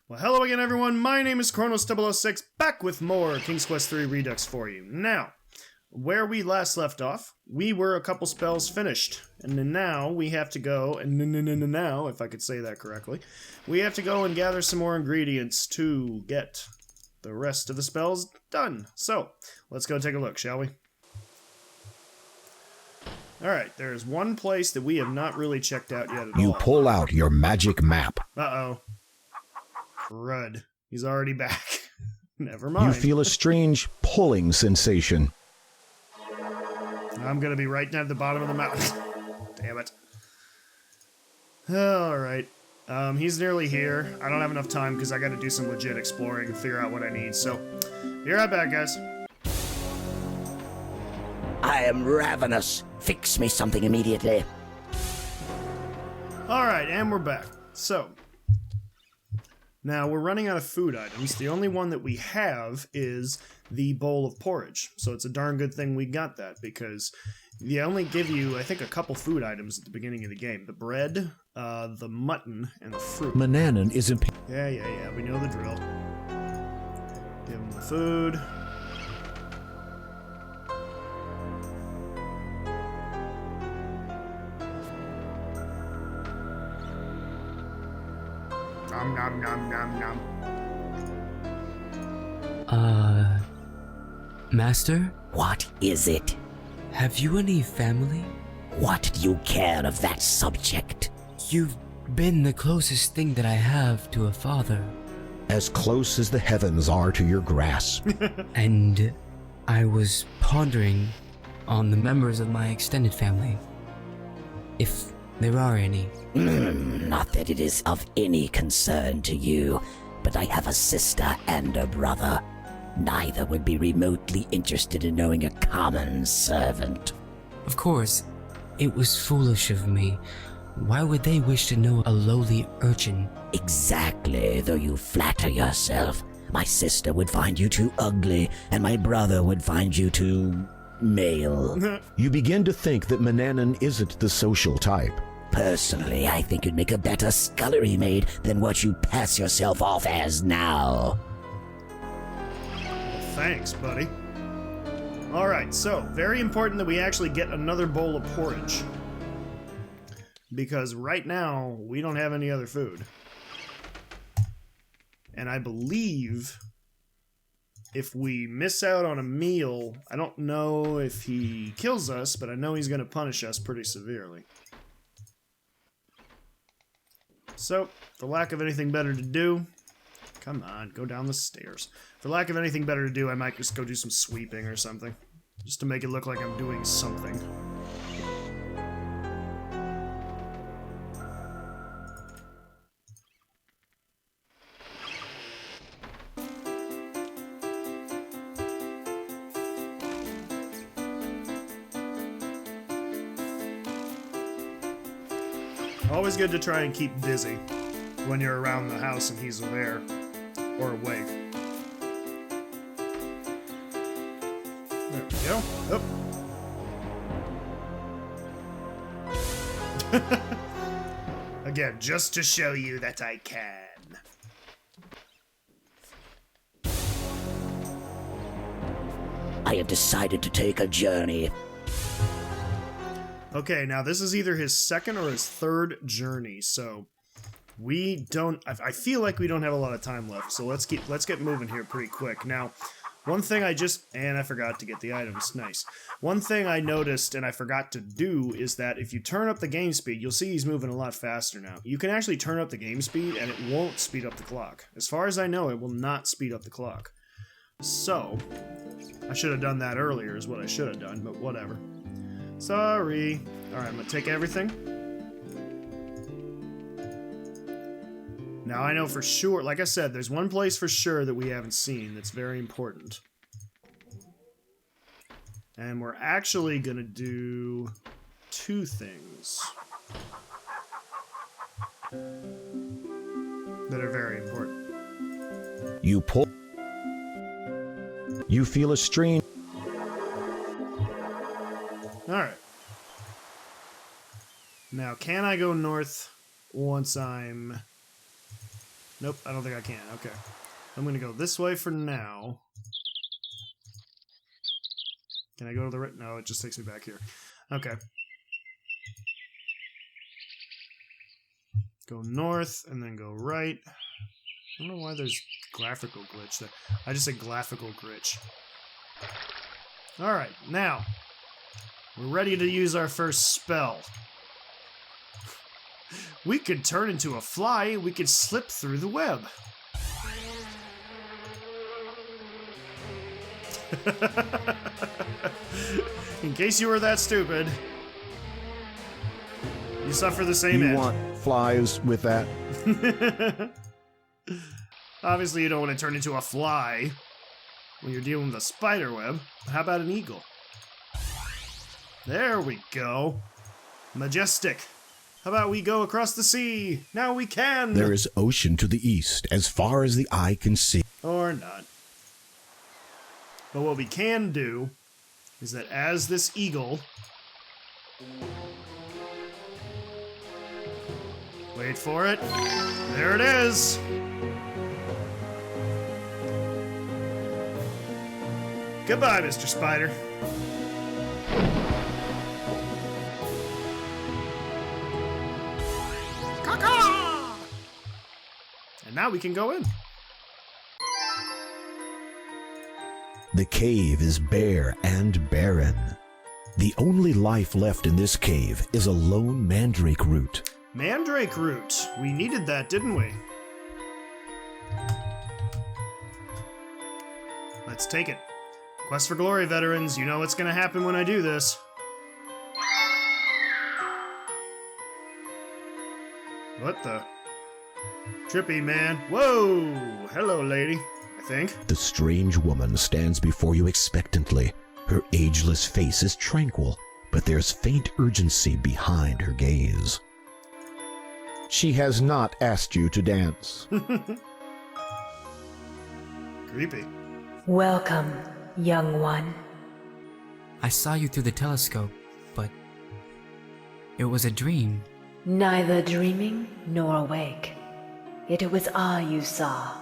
Well, hello again, everyone. My name is Chronos006, back with more King's Quest III Redux for you. Now, where we last left off, we were a couple spells finished, and then now we have to go, and now, if I could say that correctly, we have to go and gather some more ingredients to get the rest of the spells done. So, let's go take a look, shall we? Alright, there's one place that we have not really checked out yet at all. You pull out your magic map. Uh-oh. Crud. He's already back. Never mind. You feel a strange pulling sensation. I'm gonna be right down at the bottom of the mountain. Damn it. Alright. He's nearly here. I don't have enough time because I gotta do some legit exploring and figure out what I need, so be right back, guys. I am ravenous. Fix me something immediately. Alright, and we're back. So, now we're running out of food items. The only one that we have is the bowl of porridge. So it's a darn good thing we got that, because they only give you, I think, a couple food items at the beginning of the game. The bread, the mutton, and the fruit. Mananan is Yeah, we know the drill. Give him the food. Nom nom nom nom nom. Master? What is it? Have you any family? What do you care of that subject? You've been the closest thing that I have to a father. as close as the heavens are to your grasp. And I was pondering on the members of my extended family. If there are any. Not that it is of any concern to you, but I have a sister and a brother. Neither would be remotely interested in knowing a common servant. Of course, it was foolish of me. Why would they wish to know a lowly urchin? Exactly, though you flatter yourself. My sister would find you too ugly, and my brother would find you too male. You begin to think that Mananan isn't the social type. Personally, I think you'd make a better scullery maid than what you pass yourself off as now. Thanks, buddy. Alright, so, very important that we actually get another bowl of porridge. Because right now, we don't have any other food. And I believe if we miss out on a meal, I don't know if he kills us, but I know he's going to punish us pretty severely. So, for lack of anything better to do, come on, go down the stairs. For lack of anything better to do, I might just go do some sweeping or something. Just to make it look like I'm doing something. Always good to try and keep busy when you're around the house and he's there or away. There we go. Oh. Again, just to show you that I can. I have decided to take a journey. Okay, now this is either his second or his third journey, so we don't. I feel like we don't have a lot of time left, so let's get moving here pretty quick. Now, one thing I forgot to get the items. Nice. One thing I noticed and I forgot to do is that if you turn up the game speed, you'll see he's moving a lot faster now. You can actually turn up the game speed and it won't speed up the clock. As far as I know, it will not speed up the clock. So, I should have done that earlier is what I should have done, but whatever. Sorry. Alright, I'm gonna take everything. Now I know for sure, like I said, there's one place for sure that we haven't seen that's very important. And we're actually gonna do two things that are very important. You feel a strange... Alright. Now, can I go north once I'm Nope, I don't think I can. Okay. I'm gonna go this way for now. Can I go to the right? No, it just takes me back here. Okay. Go north, and then go right. I don't know why there's graphical glitch there. I just said graphical glitch. Alright, now. We're ready to use our first spell. We could turn into a fly. We could slip through the web. In case you were that stupid, you suffer the same You end. want flies with that? Obviously, you don't want to turn into a fly when you're dealing with a spider web. How about an eagle? There we go. Majestic. How about we go across the sea? Now we can! There is ocean to the east, as far as the eye can see. Or not. But what we can do is that as this eagle... Wait for it. There it is! Goodbye, Mr. Spider. Caw-caw! And now we can go in. The cave is bare and barren. The only life left in this cave is a lone mandrake root. Mandrake root. We needed that, didn't we? Let's take it. Quest for Glory, veterans. You know what's gonna happen when I do this. What the? Trippy, man. Whoa! Hello, lady. I think. The strange woman stands before you expectantly. Her ageless face is tranquil, but there's faint urgency behind her gaze. She has not asked you to dance. Creepy. Welcome, young one. I saw you through the telescope, but it was a dream. Neither dreaming nor awake. Yet it was I you saw.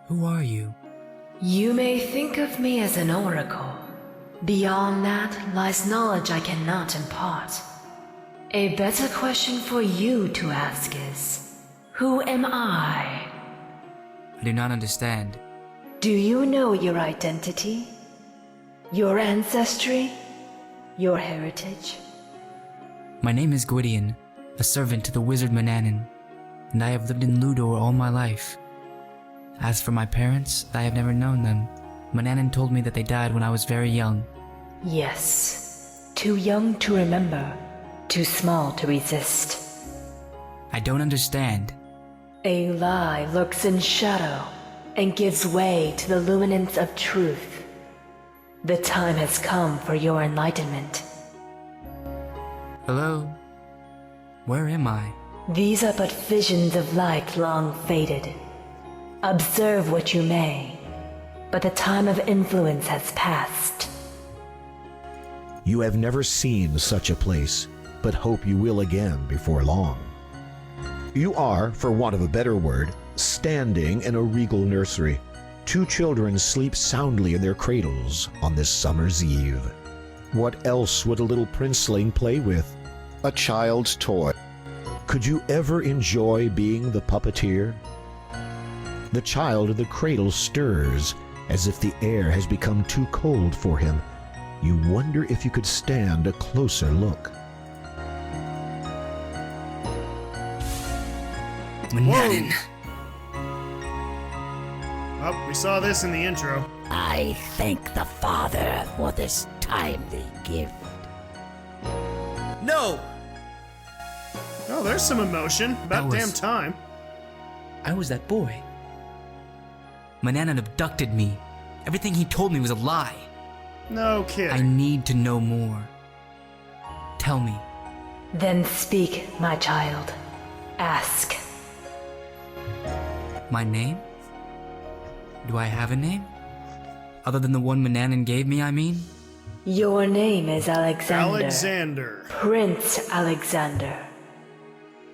Who are you? You may think of me as an oracle. Beyond that lies knowledge I cannot impart. A better question for you to ask is, who am I? I do not understand. Do you know your identity? Your ancestry? Your heritage? My name is Gwydion, a servant to the wizard Manannan, and I have lived in Ludor all my life. As for my parents, I have never known them. Manannan told me that they died when I was very young. Yes. Too young to remember. Too small to resist. I don't understand. A lie lurks in shadow and gives way to the luminance of truth. The time has come for your enlightenment. Hello? Where am I? These are but visions of life long faded. Observe what you may, but the time of influence has passed. You have never seen such a place, but hope you will again before long. You are, for want of a better word, standing in a regal nursery. Two children sleep soundly in their cradles on this summer's eve. What else would a little princeling play with? A child's toy. Could you ever enjoy being the puppeteer? The child in the cradle stirs, as if the air has become too cold for him. You wonder if you could stand a closer look. Manannan! Oh, we saw this in the intro. I thank the Father for this timely gift. No! Oh, there's some emotion. About That damn was- time. I was that boy. Manannan abducted me. Everything he told me was a lie. No I kidding. need to know more. Tell me. Then speak, my child. Ask. My name? Do I have a name? Other than the one Manannan gave me, I mean? Your name is Alexander. Alexander. Prince Alexander.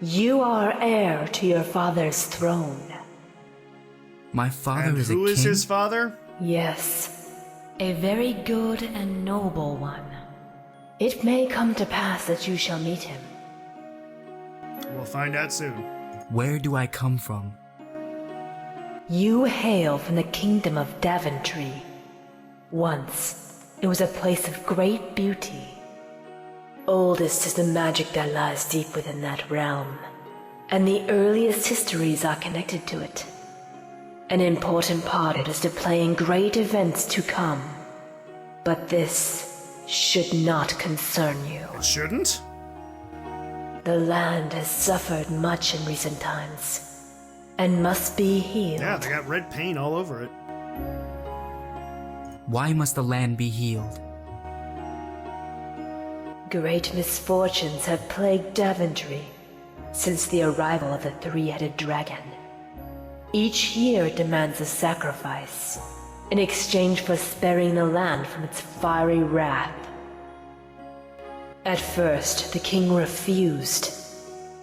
You are heir to your father's throne. My father And is a king? who is his father? Yes, a very good and noble one. It may come to pass that you shall meet him. We'll find out soon. Where do I come from? You hail from the kingdom of Daventry. Once, it was a place of great beauty. Oldest is the magic that lies deep within that realm, and the earliest histories are connected to it. An important part it is to play in great events to come. But this should not concern you. It shouldn't? The land has suffered much in recent times, and must be healed. Yeah, they got red paint all over it. Why must the land be healed? Great misfortunes have plagued Daventry since the arrival of the three-headed dragon. Each year it demands a sacrifice in exchange for sparing the land from its fiery wrath. At first, the king refused,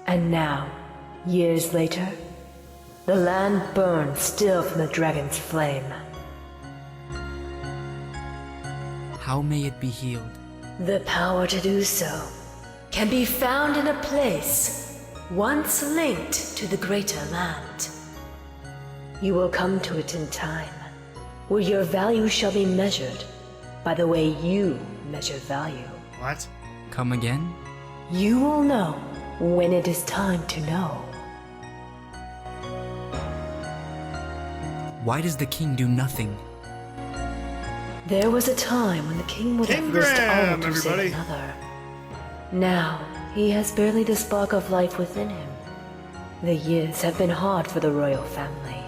and now, years later, the land burns still from the dragon's flame. How may it be healed? The power to do so can be found in a place once linked to the greater land. You will come to it in time, where your value shall be measured by the way you measure value. What? Come again? You will know when it is time to know. Why does the king do nothing? There was a time when the king would have risked all Graham, to everybody. save another. Now, he has barely the spark of life within him. The years have been hard for the royal family.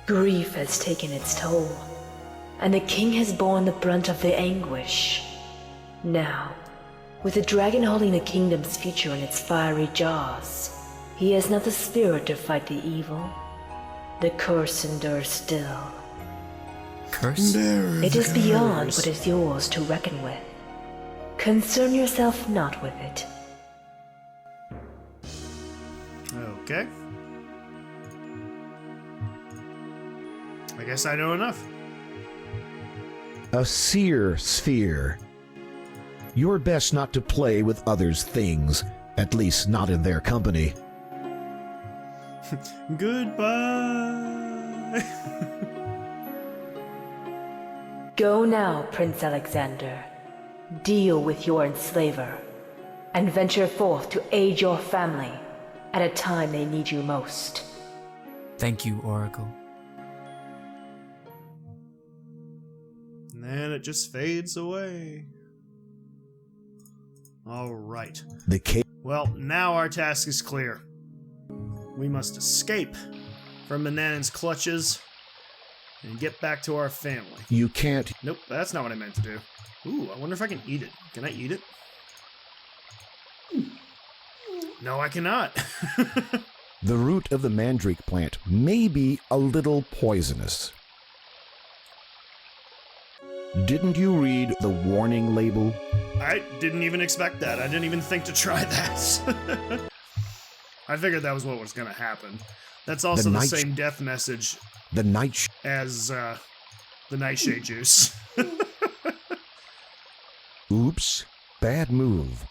Grief has taken its toll, and the king has borne the brunt of the anguish. Now, with the dragon holding the kingdom's future in its fiery jaws, he has not the spirit to fight the evil. The curse endures still. Curse? It is beyond what is yours to reckon with. Concern yourself not with it. Okay. I guess I know enough. A seer sphere. You're best not to play with others' things, at least not in their company. Goodbye. Go now, Prince Alexander. Deal with your enslaver, and venture forth to aid your family at a time they need you most. Thank you, Oracle. And then it just fades away. Alright. The cave. Well, now our task is clear. We must escape from Manannan's clutches and get back to our family. You can't. Nope, that's not what I meant to do. Ooh, I wonder if I can eat it. Can I eat it? No, I cannot. The root of the mandrake plant may be a little poisonous. Didn't you read the warning label? I didn't even expect that. I didn't even think to try that. I figured that was what was going to happen. That's also the same death message The night. as the nightshade juice. Oops, bad move.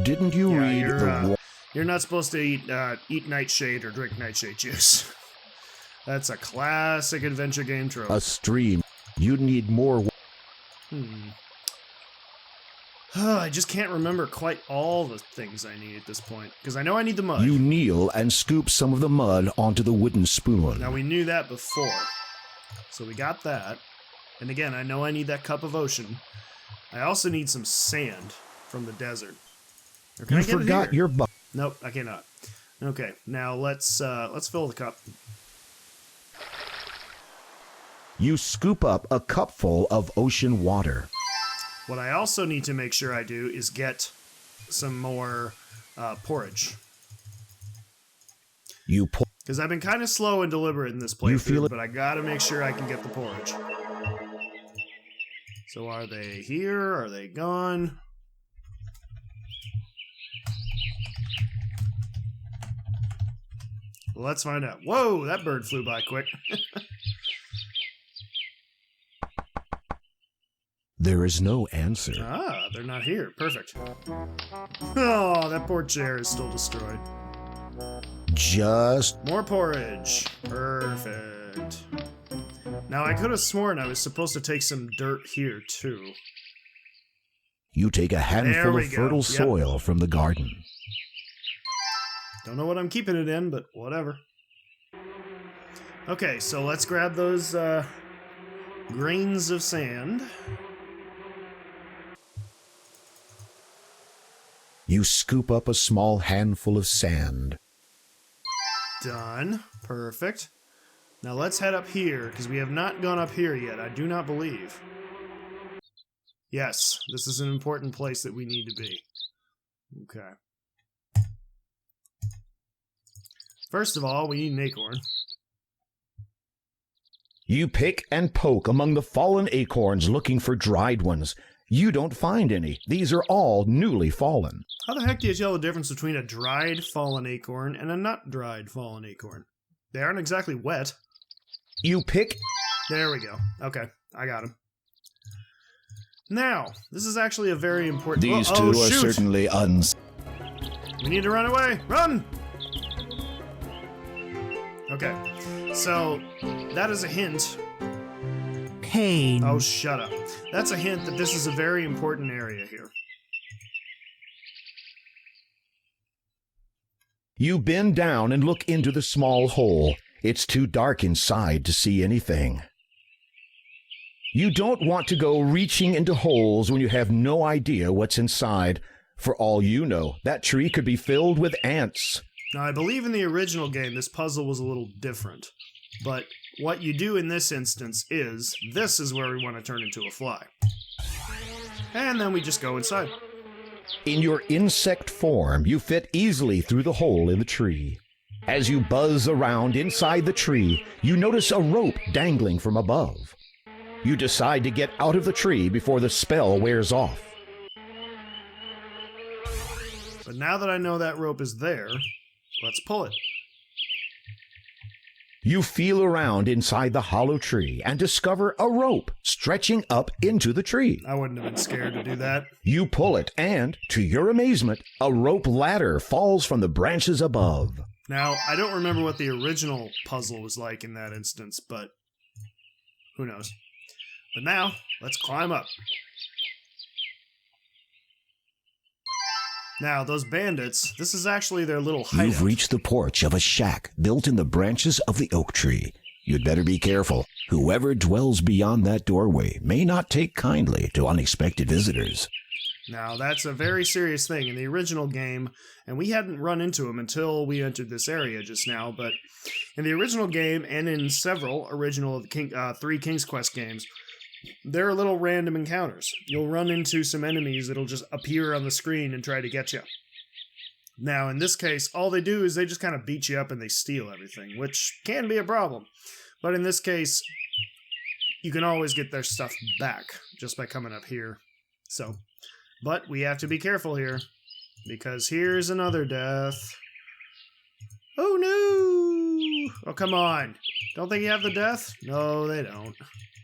Didn't you read the you're not supposed to eat nightshade or drink nightshade juice. That's a classic adventure game trope. a stream? You need more. I just can't remember quite all the things I need at this point, because I know I need the mud. You kneel and scoop some of the mud onto the wooden spoon. Now, we knew that before, so we got that. And again, I know I need that cup of ocean. I also need some sand from the desert. Or can You I get it forgot here? your bucket. Nope, I cannot. Okay, now let's fill the cup. You scoop up a cupful of ocean water. What I also need to make sure I do is get some more porridge. You pour. Because I've been kind of slow and deliberate in this You feel playthrough, it- but I gotta make sure I can get the porridge. So are they here? Are they gone? Well, let's find out. Whoa, that bird flew by quick. There is no answer. Ah, they're not here. Perfect. Oh, that poor chair is still destroyed. Just More porridge. Perfect. Now, I could have sworn I was supposed to take some dirt here, too. you take a There handful we of go. fertile Yep. soil from the garden. Don't know what I'm keeping it in, but whatever. Okay, so let's grab those grains of sand. You scoop up a small handful of sand. Done. Perfect. Now let's head up here, because we have not gone up here yet, I do not believe. Yes, this is an important place that we need to be. Okay. First of all, we need an acorn. You pick and poke among the fallen acorns looking for dried ones. You don't find any. These are all newly fallen. How the heck do you tell the difference between a dried fallen acorn and a not dried fallen acorn? They aren't exactly wet. You pick There we go. Okay, I got him. Now, this is actually a very important... these oh, two are shoot! certainly We need to run away! Run! Okay, so that is a hint. Pain. Oh, shut up. That's a hint that this is a very important area here. You bend down and look into the small hole. It's too dark inside to see anything. You don't want to go reaching into holes when you have no idea what's inside. For all you know, that tree could be filled with ants. Now, I believe in the original game this puzzle was a little different. But what you do in this instance is, this is where we want to turn into a fly. And then we just go inside. In your insect form, you fit easily through the hole in the tree. As you buzz around inside the tree, you notice a rope dangling from above. You decide to get out of the tree before the spell wears off. But now that I know that rope is there, let's pull it. You feel around inside the hollow tree and discover a rope stretching up into the tree. I wouldn't have been scared to do that. You pull it, and, to your amazement, a rope ladder falls from the branches above. Now, I don't remember what the original puzzle was like in that instance, but who knows. But now, let's climb up. Now, those bandits, this is actually their little hideout. You've reached the porch of a shack built in the branches of the oak tree. You'd better be careful. Whoever dwells beyond that doorway may not take kindly to unexpected visitors. Now, that's a very serious thing in the original game, and we hadn't run into them until we entered this area just now, but in the original game and in several original three King's Quest games, there are little random encounters. You'll run into some enemies that'll just appear on the screen and try to get you. Now, in this case, all they do is they just kind of beat you up and they steal everything, which can be a problem. But in this case, you can always get their stuff back just by coming up here. So, but we have to be careful here, because here's another death. Oh no! Oh, come on. Don't they have the death? No, they don't.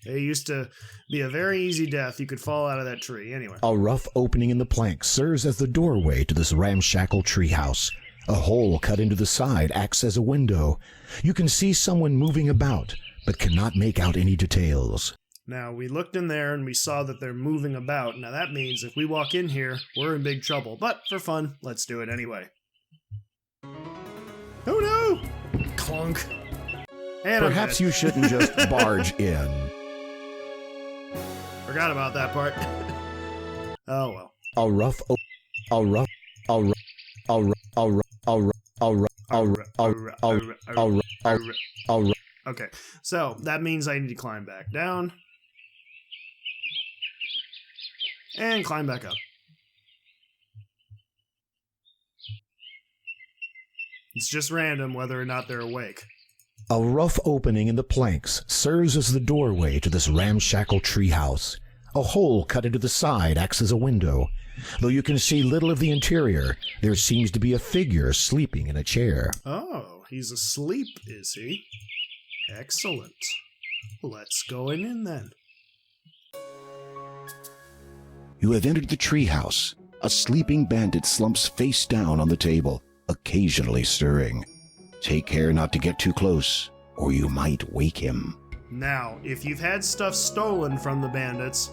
They used to be a very easy death. You could fall out of that tree. Anyway. A rough opening in the plank serves as the doorway to this ramshackle treehouse. A hole cut into the side acts as a window. You can see someone moving about, but cannot make out any details. Now, we looked in there and we saw that they're moving about. Now, that means if we walk in here, we're in big trouble. But for fun, let's do it anyway. Oh no! Clunk. And Perhaps you shouldn't just barge in. Forgot about that part. Oh well. A rough Okay, so that means I need to climb back down. And climb back up. It's just random whether or not they're awake. A rough opening in the planks serves as the doorway to this ramshackle treehouse. A hole cut into the side acts as a window. Though you can see little of the interior, there seems to be a figure sleeping in a chair. Oh, he's asleep, is he? Excellent. Let's go in then. You have entered the treehouse. A sleeping bandit slumps face down on the table, occasionally stirring. Take care not to get too close, or you might wake him. Now, if you've had stuff stolen from the bandits,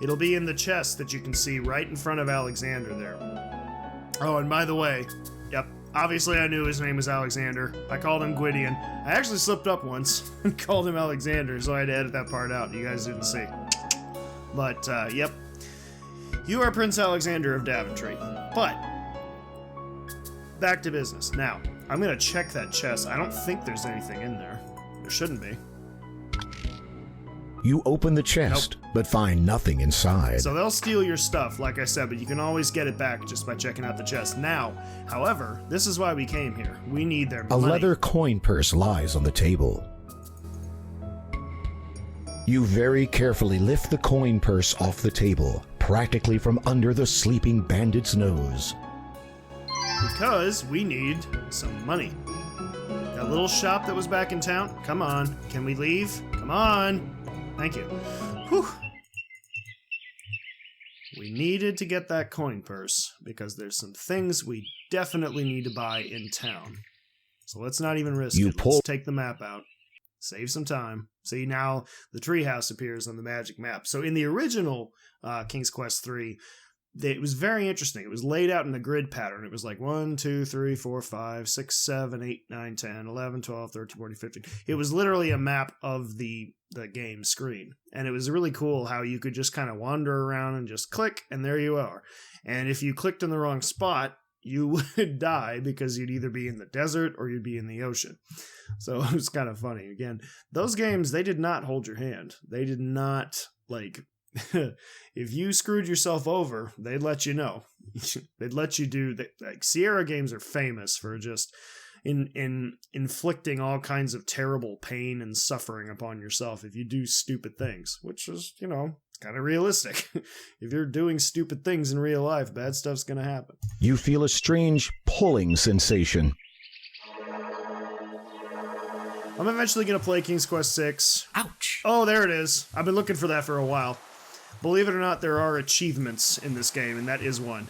it'll be in the chest that you can see right in front of Alexander there. Oh, and by the way, yep, obviously I knew his name was Alexander. I called him Gwydion. I actually slipped up once and called him Alexander, so I had to edit that part out. You guys didn't see. But, yep. You are Prince Alexander of Daventry. But, back to business. Now, I'm going to check that chest. I don't think there's anything in there. There shouldn't be. You open the chest, but find nothing inside. So they'll steal your stuff, like I said, but you can always get it back just by checking out the chest. Now, however, this is why we came here. We need their money. A leather coin purse lies on the table. You very carefully lift the coin purse off the table, practically from under the sleeping bandit's nose. Because we need some money. That little shop that was back in town, come on, can we leave? Come on. Thank you. Whew. We needed to get that coin purse because there's some things we definitely need to buy in town. So let's not even risk it. Let's take the map out. Save some time. See, now the treehouse appears on the magic map. So in the original King's Quest III, it was very interesting. It was laid out in a grid pattern. It was like 1, 2, 3, 4, 5, 6, 7, 8, 9, 10, 11, 12, 13, 14, 15. It was literally a map of the game screen. And it was really cool how you could just kind of wander around and just click, and there you are. And if you clicked in the wrong spot, you would die because you'd either be in the desert or you'd be in the ocean. So it was kind of funny. Again, those games, they did not hold your hand. They did not, like... if you screwed yourself over, they'd let you know. They'd let you do that. Like Sierra games are famous for just inflicting all kinds of terrible pain and suffering upon yourself if you do stupid things, which is, you know, kind of realistic. If you're doing stupid things in real life, bad stuff's gonna happen. You feel a strange pulling sensation. I'm eventually gonna play King's Quest VI. Ouch! Oh, there it is. I've been looking for that for a while. Believe it or not, there are achievements in this game, and that is one.